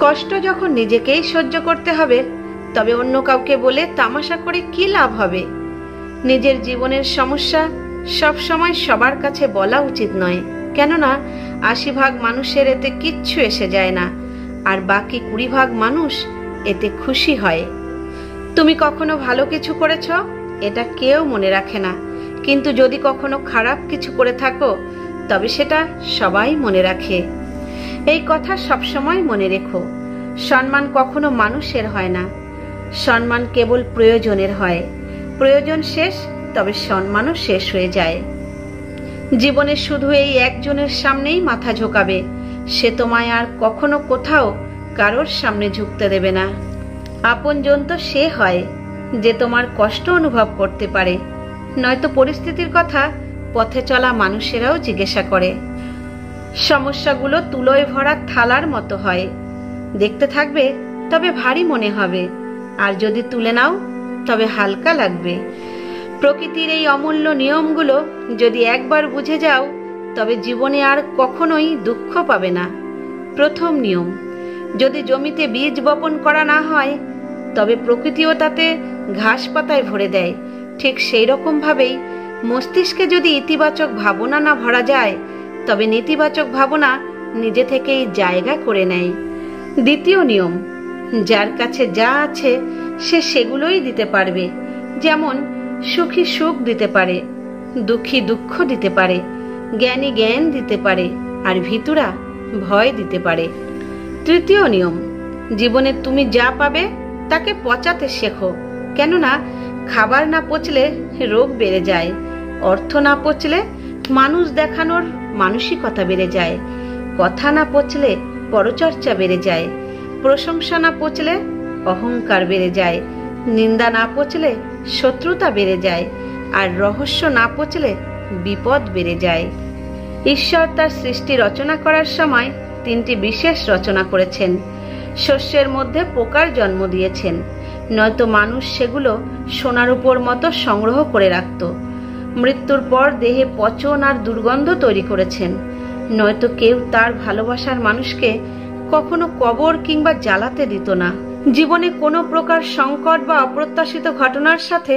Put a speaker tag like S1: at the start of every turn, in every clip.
S1: কষ্ট যখন নিজেকেই সহ্য করতে হবে, তবে অন্য কাউকে বলে তামাশা করে কি লাভ হবে? নিজের জীবনের সমস্যা সব সময় সবার কাছে বলা উচিত নয়, কেননা ৮০ ভাগ মানুষের এতে কিচ্ছু এসে যায় না, আর বাকি ২০ ভাগ মানুষ এতে খুশি হয়। তুমি কখনো ভালো কিছু করেছ, এটা কেউ মনে রাখে না, কিন্তু যদি কখনো খারাপ কিছু করে থাকো, তবে সেটা সবাই মনে রাখে। এই কথা সবসময় মনে রেখো। সম্মান কখনো মানুষের হয় না, সম্মান কেবল প্রয়োজনের হয়। প্রয়োজন শেষ, তবে সম্মানও শেষ হয়ে যায়। জীবনে শুধু এই একজনের সামনেই মাথা ঝোঁকাবে, সে তোমায় আর কখনো কোথাও কারোর সামনে ঝুঁকতে দেবে না। আপনজন তো সে হয় যে তোমার কষ্ট অনুভব করতে পারে, নয়তো পরিস্থিতির কথা পথে চলা মানুষেরাও জিজ্ঞাসা করে। সমস্যাগুলো তুলোয় ভরা থালার মতো হয়, দেখতে থাকবে তবে ভারী মনে হবে, আর যদি তুলে নাও তবে হালকা লাগবে। প্রকৃতির এই অমূল্য নিয়মগুলো যদি একবার বুঝে যাও, তবে জীবনে আর কখনোই দুঃখ পাবে না। প্রথম নিয়ম, যদি জমিতে বীজ বপন করা না হয়, তবে প্রকৃতিও তাতে ঘাস পাতায় ভরে দেয়। ঠিক সেই রকম ভাবেই মস্তিষ্কে যদি ইতিবাচক ভাবনা না ভরা যায়, তবে নেতিবাচক ভাবনা নিজে থেকেই জায়গা করে নেয়। দ্বিতীয় নিয়ম, যার কাছে যা আছে সে সেগুলোই দিতে পারবে। যেমন সুখী সুখ দিতে পারে, দুঃখী দুঃখ দিতে পারে, জ্ঞানী জ্ঞান দিতে পারে, আর ভিতুরা ভয় দিতে পারে। তৃতীয় নিয়ম, জীবনে তুমি যা পাবে তাকে পচাতে শেখো, কেননা খাবার না পচলে রোগ বেড়ে যায়, অর্থ না পচলে মানুষ দেখানোর মানসিকতা বেড়ে যায়, কথা না পচলে পরচর্চা বেড়ে যায়, প্রশংসা না পচলে অহংকার বেড়ে যায়, নিন্দা না পচলে শত্রুতা বেড়ে যায়, আর রহস্য না পচলে বিপদ বেড়ে যায়। ঈশ্বর তার সৃষ্টি রচনা করার সময় ৩টি বিশেষ রচনা করেছেন। শস্যের মধ্যে পোকার জন্ম দিয়েছেন, নয়তো মানুষ সেগুলো সোনার উপর মতো সংগ্রহ করে রাখত। মৃত্যুর পর দেহে পচন আর দুর্গন্ধ তৈরি করেছেন, নয়তো কেউ তার ভালোবাসার মানুষকে কখনো কবর কিংবা জ্বালাতে দিত না। জীবনে কোনো প্রকার সংকট বা অপ্রত্যাশিত ঘটনার সাথে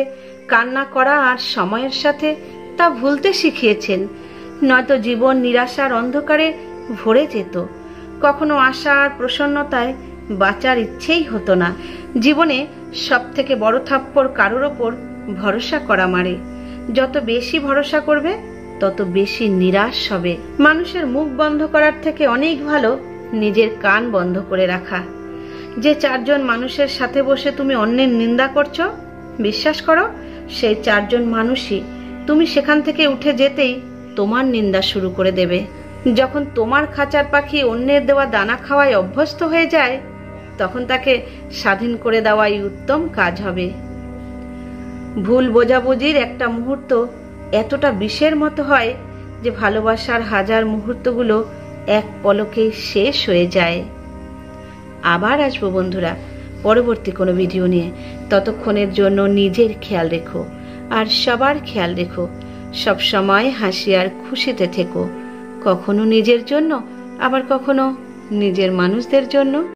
S1: কান্না করা আর সময়ের সাথে তা ভুলতে শিখিয়েছেন, নয়তো জীবন নিরাশার অন্ধকারে ভরে যেত। কখনো আশা আর প্রসন্নতায় বাঁচার ইচ্ছেই হতো না। জীবনে সব থেকে বড় থাপ্পড় কারোর ওপর ভরসা করা মারে। যত বেশি ভরসা করবে তত বেশি নিরাশ হবে। মানুষের মুখ বন্ধ করার থেকে অনেক ভালো নিজের কান বন্ধ করে রাখা। যে ৪ জন মানুষের সাথে বসে তুমি অন্যের নিন্দা করছো, বিশ্বাস করো সেই ৪ জন মানুষই তুমি সেখান থেকে উঠে যেতেই তোমার নিন্দা শুরু করে দেবে। যখন তোমার খাঁচার পাখি অন্যের দেওয়া দানা খাওয়ায় অভ্যস্ত হয়ে যায়, তখন তাকে স্বাধীন করে দেওয়াই উত্তম কাজ হবে। ভুল বোঝাবুঝির একটা মুহূর্ত এতটা বিষের মতো হয় যে ভালোবাসার হাজার মুহূর্তগুলো এক পলকেই শেষ হয়ে যায়। আবার আসবো বন্ধুরা পরবর্তী কোনো ভিডিও নিয়ে। ততক্ষণের জন্য নিজের খেয়াল রেখো আর সবার খেয়াল রেখো। সব সময় হাসি আর খুশিতে থেকো, কখনো নিজের জন্য, আবার কখনো নিজের মানুষদের জন্য।